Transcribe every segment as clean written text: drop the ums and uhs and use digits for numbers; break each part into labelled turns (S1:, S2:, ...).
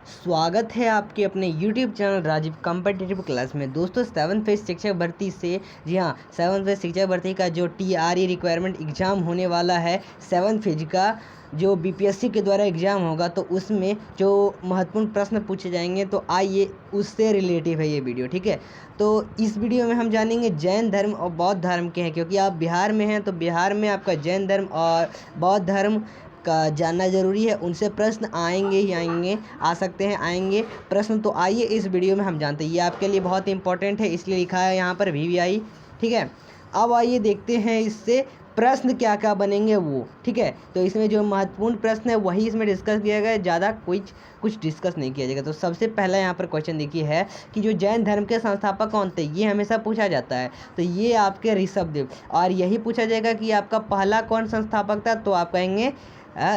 S1: स्वागत है आपके अपने YouTube channel Rajeev competitive class में। दोस्तों 7th फेज शिक्षक भर्ती से जी हाँ 7th फेज शिक्षक भर्ती का जो TRE रिक्वायरमेंट एग्ज़ाम होने वाला है 7th फेज का जो BPSC के द्वारा एग्ज़ाम होगा, तो उसमें जो महत्वपूर्ण प्रश्न पूछे जाएंगे, तो आइए उससे रिलेटिव है ये वीडियो। ठीक है, तो इस वीडियो में हम जानेंगे जैन धर्म और बौद्ध धर्म के हैं, क्योंकि आप बिहार में हैं तो बिहार में आपका जैन धर्म और बौद्ध धर्म का जानना ज़रूरी है। उनसे प्रश्न आएंगे ही आएंगे, आ सकते हैं, आएंगे प्रश्न। तो आइए इस वीडियो में हम जानते हैं, ये आपके लिए बहुत इंपॉर्टेंट है, इसलिए लिखा है यहाँ पर VVI। ठीक है, अब आइए देखते हैं इससे प्रश्न क्या क्या बनेंगे वो। ठीक है, तो इसमें जो महत्वपूर्ण प्रश्न है वही इसमें डिस्कस किया गया है, ज़्यादा कुछ डिस्कस नहीं किया जाएगा। तो सबसे पहला यहाँ पर क्वेश्चन देखिए है कि जो जैन धर्म के संस्थापक कौन थे, ये हमेशा पूछा जाता है। तो ये आपके ऋषभदेव, और यही पूछा जाएगा कि आपका पहला कौन संस्थापक था, तो आप कहेंगे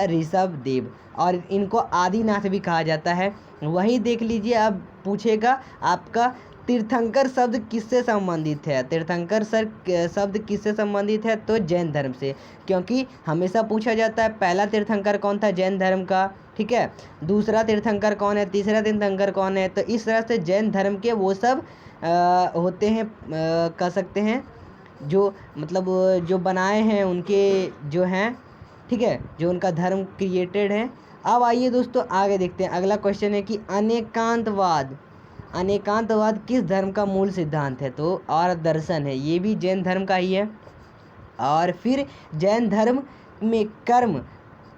S1: ऋषभदेव, और इनको आदिनाथ भी कहा जाता है। वही देख लीजिए, अब पूछेगा आपका तीर्थंकर शब्द किससे संबंधित है। तीर्थंकर शब्द किससे संबंधित है, तो जैन धर्म से, क्योंकि हमेशा पूछा जाता है पहला तीर्थंकर कौन था जैन धर्म का। ठीक है, दूसरा तीर्थंकर कौन है, तीसरा तीर्थंकर कौन है। तो इस तरह से जैन धर्म के वो सब होते हैं, कह सकते हैं जो मतलब जो बनाए हैं उनके जो हैं। ठीक है, जो उनका धर्म क्रिएटेड है। अब आइए दोस्तों आगे देखते हैं। अगला क्वेश्चन है कि अनेकांतवाद किस धर्म का मूल सिद्धांत है, तो और दर्शन है, ये भी जैन धर्म का ही है। और फिर जैन धर्म में कर्म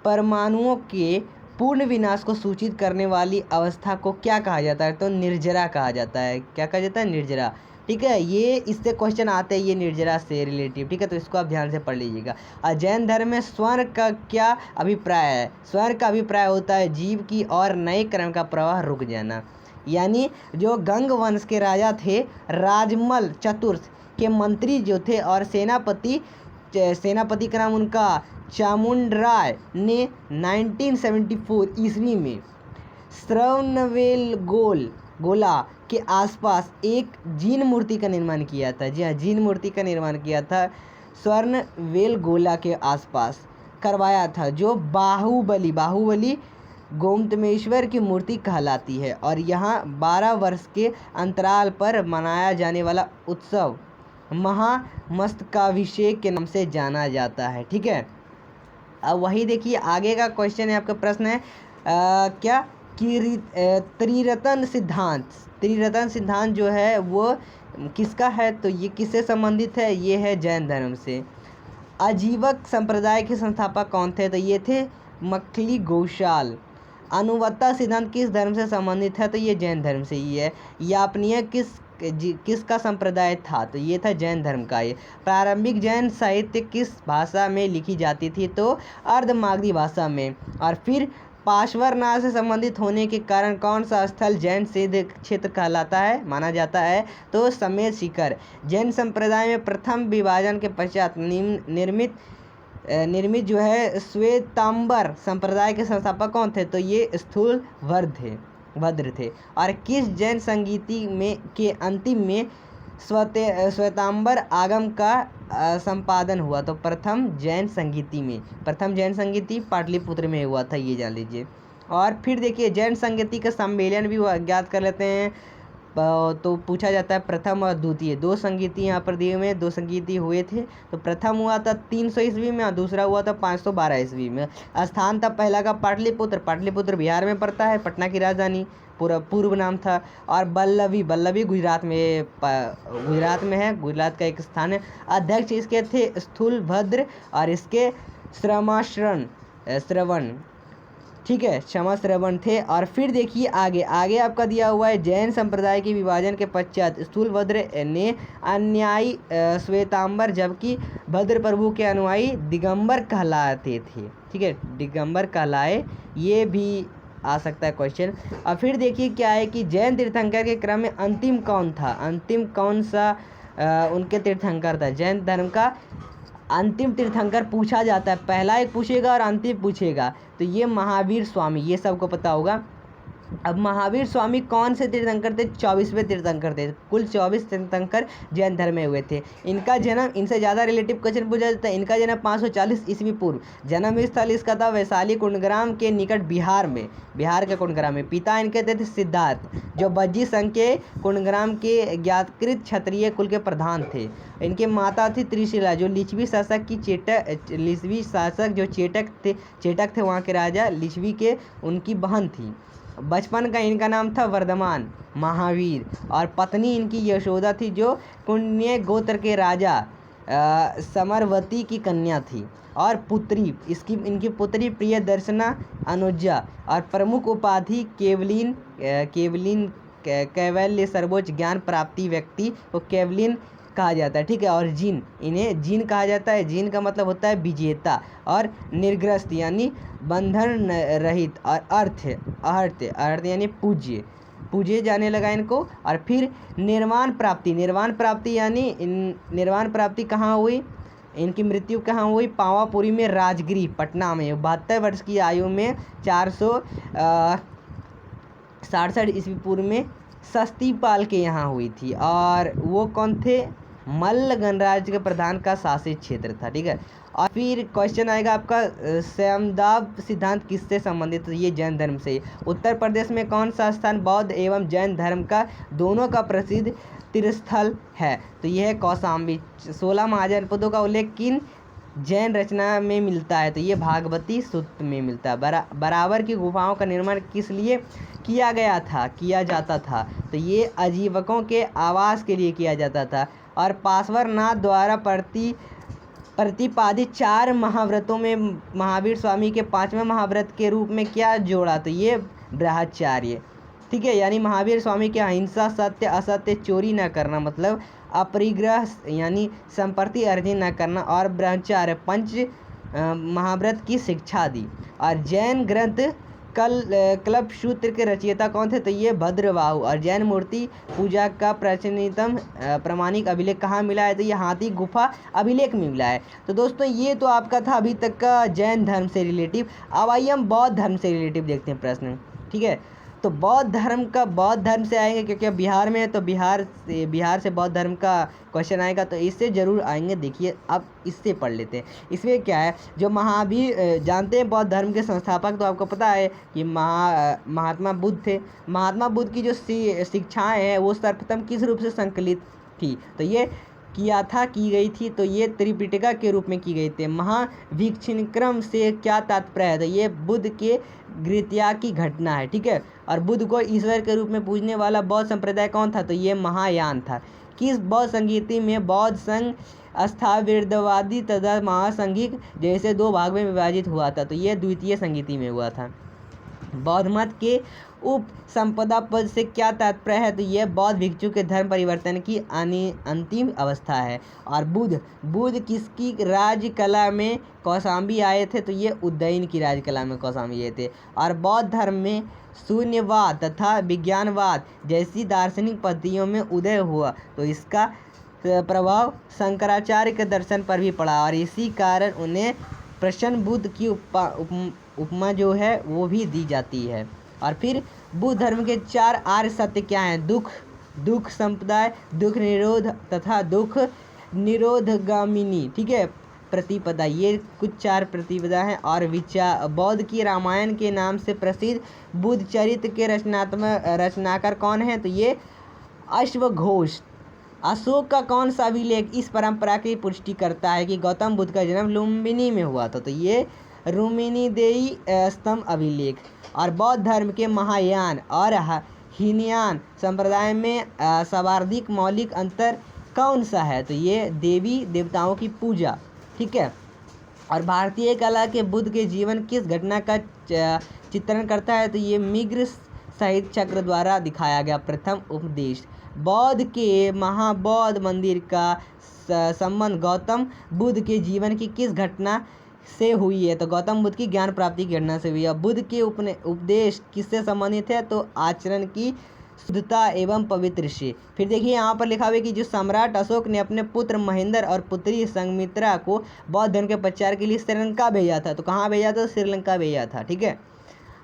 S1: परमाणुओं के पूर्ण विनाश को सूचित करने वाली अवस्था को क्या कहा जाता है, तो निर्जरा कहा जाता है। क्या कहा जाता है, निर्जरा। ठीक है, ये इससे क्वेश्चन आते हैं ये निर्जरा से रिलेटिव। ठीक है, तो इसको आप ध्यान से पढ़ लीजिएगा। और जैन धर्म में स्वर्ण का क्या अभिप्राय है, स्वर्ण का अभिप्राय होता है जीव की और नए क्रम का प्रवाह रुक जाना। यानी जो गंग वंश के राजा थे, राजमल चतुर्थ के मंत्री जो थे, और सेनापति का नाम उनका चामुंडराय ने 1974 ईस्वी में गोला के आसपास एक जीन मूर्ति का निर्माण किया था। जी हाँ, जीन मूर्ति का निर्माण किया था, गोला के आसपास करवाया था, जो बाहुबली गोमतमेश्वर की मूर्ति कहलाती है। और यहाँ 12 वर्ष के अंतराल पर मनाया जाने वाला उत्सव महामस्तकाभिषेक के नाम से जाना जाता है। ठीक है, अब वही देखिए आगे का क्वेश्चन है, आपका प्रश्न है क्या कि त्रिरत्न सिद्धांत जो है वो किसका है, तो ये किससे संबंधित है, ये है जैन धर्म से। आजीवक संप्रदाय के संस्थापक कौन थे, तो ये थे मखली गोशाल। अनुवत्ता सिद्धांत किस धर्म से संबंधित है, तो ये जैन धर्म से ही है। यापनीय किसका संप्रदाय था, तो ये था जैन धर्म का। ये प्रारंभिक जैन साहित्य किस भाषा में लिखी जाती थी, तो अर्धमागधी भाषा में। और फिर पार्श्वनाथ से संबंधित होने के कारण कौन सा स्थल जैन सिद्ध क्षेत्र कहलाता है, माना जाता है, तो समेत शिखर। जैन संप्रदाय में प्रथम विभाजन के पश्चात निर्मित जो है श्वेतांबर संप्रदाय के संस्थापक कौन थे, तो ये स्थूलभद्र थे। और किस जैन संगीति में के अंतिम में श्वेतांबर आगम का संपादन हुआ, तो प्रथम जैन संगीति पाटलिपुत्र में हुआ था, ये जान लीजिए। और फिर देखिए जैन संगीति का सम्मेलन भी ज्ञात कर लेते हैं। तो पूछा जाता है प्रथम और द्वितीय, दो संगीति यहाँ पर दिए हुए हैं, दो संगीति हुए थे। तो प्रथम हुआ था 300 ईस्वी में और दूसरा हुआ था 512 ईस्वी में। स्थान था पहला का पाटलिपुत्र बिहार में पड़ता है, पटना की राजधानी पूर्व नाम था। और बल्लभी गुजरात में है, गुजरात का एक स्थान है। अध्यक्ष इसके थे स्थूलभद्र, और इसके श्रवण ठीक है, क्षमा श्रवण थे। और फिर देखिए आगे आपका दिया हुआ है जैन संप्रदाय के विभाजन के पश्चात स्थूलभद्र ने अनुयायी श्वेतांबर, जबकि भद्र प्रभु के अनुयायी दिगंबर कहलाते थे। ठीक है, दिगंबर कहलाए, ये भी आ सकता है क्वेश्चन। और फिर देखिए क्या है कि जैन तीर्थंकर के क्रम में अंतिम कौन सा उनके तीर्थंकर था, जैन धर्म का अंतिम तीर्थंकर पूछा जाता है, पहला एक पूछेगा और अंतिम पूछेगा। तो ये महावीर स्वामी, ये सबको पता होगा। अब महावीर स्वामी कौन से तीर्थंकर थे? 24वें तीर्थंकर थे। कुल 24 तीर्थंकर जैन धर्म में हुए थे। इनका जन्म, इनसे ज़्यादा रिलेटिव क्वेश्चन पूछा जाता है। इनका जन्म 540 ईस्वी पूर्व। जन्म स्थल इसका था वैशाली कुंडग्राम के निकट बिहार में, बिहार के कुंडग्राम में। पिता इनके थे सिद्धार्थ, जो बज्जी संघ के कुंडग्राम के ज्ञातकृत क्षत्रिय कुल के प्रधान थे। इनके माता थी त्रिशिला, जो लिच्छवी शासक की लिच्छवी शासक जो चेटक थे वहाँ के राजा लिच्छवी के, उनकी बहन थी। बचपन का इनका नाम था वर्धमान महावीर, और पत्नी इनकी यशोदा थी, जो कुण्य गोत्र के राजा समरवती की कन्या थी। और पुत्री इनकी पुत्री प्रियदर्शना अनुजा, और प्रमुख उपाधि कैवल्य सर्वोच्च ज्ञान प्राप्ति व्यक्ति को कैवलिन कहा जाता है। ठीक है। और जिन, इन्हें जिन कहा जाता है। जिन का मतलब होता है विजेता, और निर्ग्रस्त यानी बंधन रहित, और अर्थ यानी पूज्य जाने लगा इनको। और फिर निर्वाण प्राप्ति यानी निर्वाण प्राप्ति कहाँ हुई? इनकी मृत्यु कहाँ हुई? पावापुरी में राजगिरी पटना में 72 वर्ष की आयु में 467 ईस्वी पूर्व में सस्तीपाल के यहाँ हुई थी। और वो कौन थे? मल्ल गणराज्य के प्रधान का शासित क्षेत्र था। ठीक है। और फिर क्वेश्चन आएगा आपका समदाब सिद्धांत किससे संबंधित? तो ये जैन धर्म से। उत्तर प्रदेश में कौन सा स्थान बौद्ध एवं जैन धर्म का दोनों का प्रसिद्ध तीर्थस्थल है? तो यह है कौशाम्बी। 16 महाजनपदों का उल्लेख किन जैन रचना में मिलता है? तो ये भागवती सूत्र में मिलता है। बराबर की गुफाओं का निर्माण किस लिए किया जाता था? तो ये आजीवकों के आवास के लिए किया जाता था। और पार्श्वनाथ द्वारा प्रतिपादित 4 महाव्रतों में महावीर स्वामी के 5वें महाव्रत के रूप में क्या जोड़ा? तो ये ब्रह्मचर्य। ठीक है। यानी महावीर स्वामी के अहिंसा, सत्य, असत्य, चोरी न करना, मतलब अपरिग्रह यानी संपत्ति अर्जन न करना, और ब्रह्मचर्य 5 महाव्रत की शिक्षा दी। और जैन ग्रंथ कल्पसूत्र के रचयिता कौन थे? तो ये भद्रबाहु। और जैन मूर्ति पूजा का प्राचीनतम प्रमाणिक अभिलेख कहाँ मिला है? तो ये हाथी गुफा अभिलेख में मिला है। तो दोस्तों ये तो आपका था अभी तक का जैन धर्म से रिलेटिव। अब आइए हम बौद्ध धर्म से रिलेटिव देखते हैं प्रश्न। ठीक है। तो बौद्ध धर्म से आएंगे, क्योंकि बिहार में है तो बिहार से बौद्ध धर्म का क्वेश्चन आएगा, तो इससे ज़रूर आएंगे। देखिए अब इससे पढ़ लेते हैं। इसमें क्या है, जो महावीर जानते हैं बौद्ध धर्म के संस्थापक, तो आपको पता है कि महात्मा बुद्ध थे। महात्मा बुद्ध की जो शिक्षाएँ हैं वो सर्वप्रथम किस रूप से संकलित थी? तो ये की गई थी, तो ये त्रिपिटका के रूप में की गई थी। महाभिक्षिक्रम से क्या तात्पर्य है? तो ये बुद्ध के गृहत्याग की घटना है। ठीक है। और बुद्ध को ईश्वर के रूप में पूजने वाला बौद्ध संप्रदाय कौन था? तो ये महायान था। किस बौद्ध संगीति में बौद्ध संघ अस्थावृद्धवादी तथा महासंघिक जैसे 2 भाग में विभाजित हुआ था? तो ये द्वितीय संगीति में हुआ था। बौद्ध मत के उप संपदा पद से क्या तात्पर्य है? तो यह बौद्ध भिक्षु के धर्म परिवर्तन की अंतिम अवस्था है। और बुद्ध किसकी राजकला में कौशाम्बी आए थे? तो ये उज्जैन की राजकला में कौशाम्बी आए थे। और बौद्ध धर्म में शून्यवाद तथा विज्ञानवाद जैसी दार्शनिक पद्धतियों में उदय हुआ, तो इसका प्रभाव शंकराचार्य के दर्शन पर भी पड़ा, और इसी कारण उन्हें प्रसन्न बुद्ध की उपमा जो है वो भी दी जाती है। और फिर बुद्ध धर्म के 4 आर्य सत्य क्या हैं? दुख संपदाय, दुख निरोध तथा दुख निरोधगामिनी। ठीक है। प्रतिपदा, ये कुछ 4 प्रतिपदा हैं। और बौद्ध की रामायण के नाम से प्रसिद्ध बुद्ध चरित्र के रचनाकार कौन है? तो ये अश्वघोष। अशोक का कौन सा अभिलेख इस परंपरा की पुष्टि करता है कि गौतम बुद्ध का जन्म लुम्बिनी में हुआ था? तो ये रुक्मिणीदेवी स्तंभ अभिलेख। और बौद्ध धर्म के महायान और हीनयान संप्रदाय में सर्वाधिक मौलिक अंतर कौन सा है? तो ये देवी देवताओं की पूजा। ठीक है। और भारतीय कला के बुद्ध के जीवन किस घटना का चित्रण करता है? तो ये मिग्र साहित्य चक्र द्वारा दिखाया गया प्रथम उपदेश। बौद्ध के महाबौद्ध मंदिर का संबंध गौतम बुद्ध के जीवन की किस घटना से हुई है? तो गौतम बुद्ध की ज्ञान प्राप्ति की घटना से हुई है। बुद्ध के उपदेश किससे संबंधित है? तो आचरण की शुद्धता एवं पवित्र से। फिर देखिए यहाँ पर लिखा हुआ है कि जो सम्राट अशोक ने अपने पुत्र महेंद्र और पुत्री संघमित्रा को बौद्ध धर्म के प्रचार के लिए श्रीलंका भेजा था। तो कहाँ भेजा था? श्रीलंका भेजा था। ठीक है।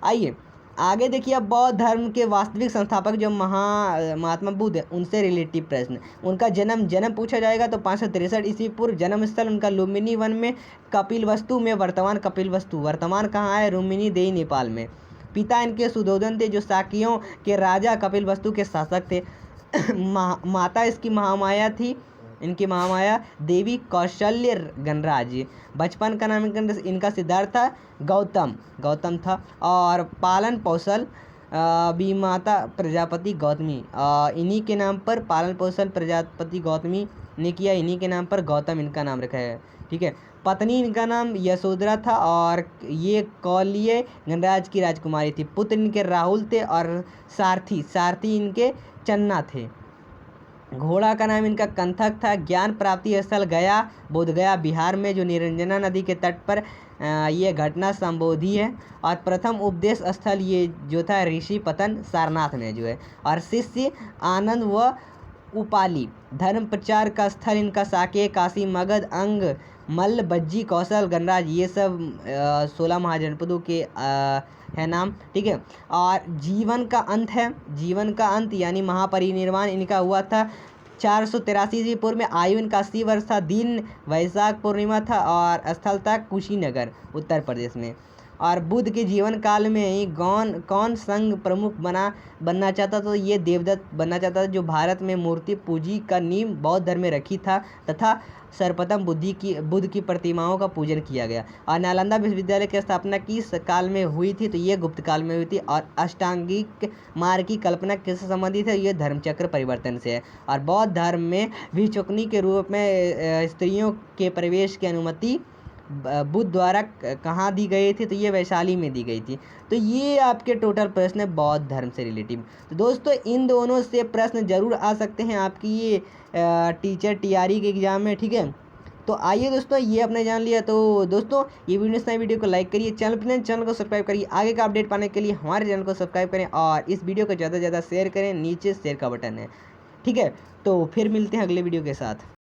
S1: आइए आगे देखिए अब बौद्ध धर्म के वास्तविक संस्थापक जो महात्मा बुद्ध है उनसे रिलेटिव प्रश्न। उनका जन्म पूछा जाएगा तो 563 ईस्वी पूर्व। जन्म स्थल उनका लुम्बिनी वन में कपिलवस्तु में, वर्तमान कपिलवस्तु वर्तमान कहाँ है, लुम्बिनी देही नेपाल में। पिता इनके सुधोधन थे जो शाकियों के राजा कपिलवस्तु के शासक थे। माता इसकी महामाया थी, इनकी महामाया देवी कौशल्य गणराज। बचपन का नाम इनका सिद्धार्थ था, गौतम था। और पालन पोषण भी माता प्रजापति गौतमी, इन्हीं के नाम पर पालन पोषण प्रजापति गौतमी ने किया, इन्हीं के नाम पर गौतम इनका नाम रखा है। ठीक है, पत्नी इनका नाम यशोधरा था और ये कौलिय गणराज की राजकुमारी थी। पुत्र इनके राहुल थे और सारथी इनके चन्ना थे। घोड़ा का नाम इनका कंथक था। ज्ञान प्राप्ति स्थल गया, बोधगया बिहार में, जो निरंजना नदी के तट पर ये घटना संबोधी है। और प्रथम उपदेश स्थल ये जो था ऋषि पतन सारनाथ में जो है। और शिष्य आनंद व उपाली। धर्म प्रचार का स्थल इनका साकेत, काशी, मगध, अंग, मल्ल, बज्जी, कौशल, गणराज, ये सब 16 महाजनपदों के है नाम। ठीक है, और जीवन का अंत यानी महापरिनिर्वाण इनका हुआ था 483 ईस्वी पूर्व में। आयु इनका 80 वर्ष था। दिन वैशाख पूर्णिमा था और स्थल था कुशीनगर उत्तर प्रदेश में। और बुद्ध के जीवन काल में ही कौन संघ प्रमुख बनना चाहता था, तो ये देवदत्त बनना चाहता था, जो भारत में मूर्ति पूजी का नींव बौद्ध धर्म में रखी था तथा सर्वप्रथम बुद्ध की प्रतिमाओं का पूजन किया गया। और नालंदा विश्वविद्यालय की स्थापना किस काल में हुई थी, तो ये गुप्त काल में हुई थी। और अष्टांगिक मार्ग की कल्पना किससे संबंधित है, ये धर्मचक्र परिवर्तन से है। और बौद्ध धर्म में भिक्षुकनी के रूप में स्त्रियों के प्रवेश की अनुमति बुद्ध द्वारा कहाँ दी गई थी, तो ये वैशाली में दी गई थी। तो ये आपके टोटल प्रश्न है बौद्ध धर्म से रिलेटिव। तो दोस्तों इन दोनों से प्रश्न जरूर आ सकते हैं आपकी ये टीचर टीआरई के एग्जाम में। ठीक है, तो आइए दोस्तों ये आपने जान लिया। तो दोस्तों ये वीडियो को लाइक करिए, चैनल को सब्सक्राइब करिए। आगे का अपडेट पाने के लिए हमारे चैनल को सब्सक्राइब करें और इस वीडियो को ज़्यादा से ज़्यादा शेयर करें, नीचे शेयर का बटन है। ठीक है, तो फिर मिलते हैं अगले वीडियो के साथ।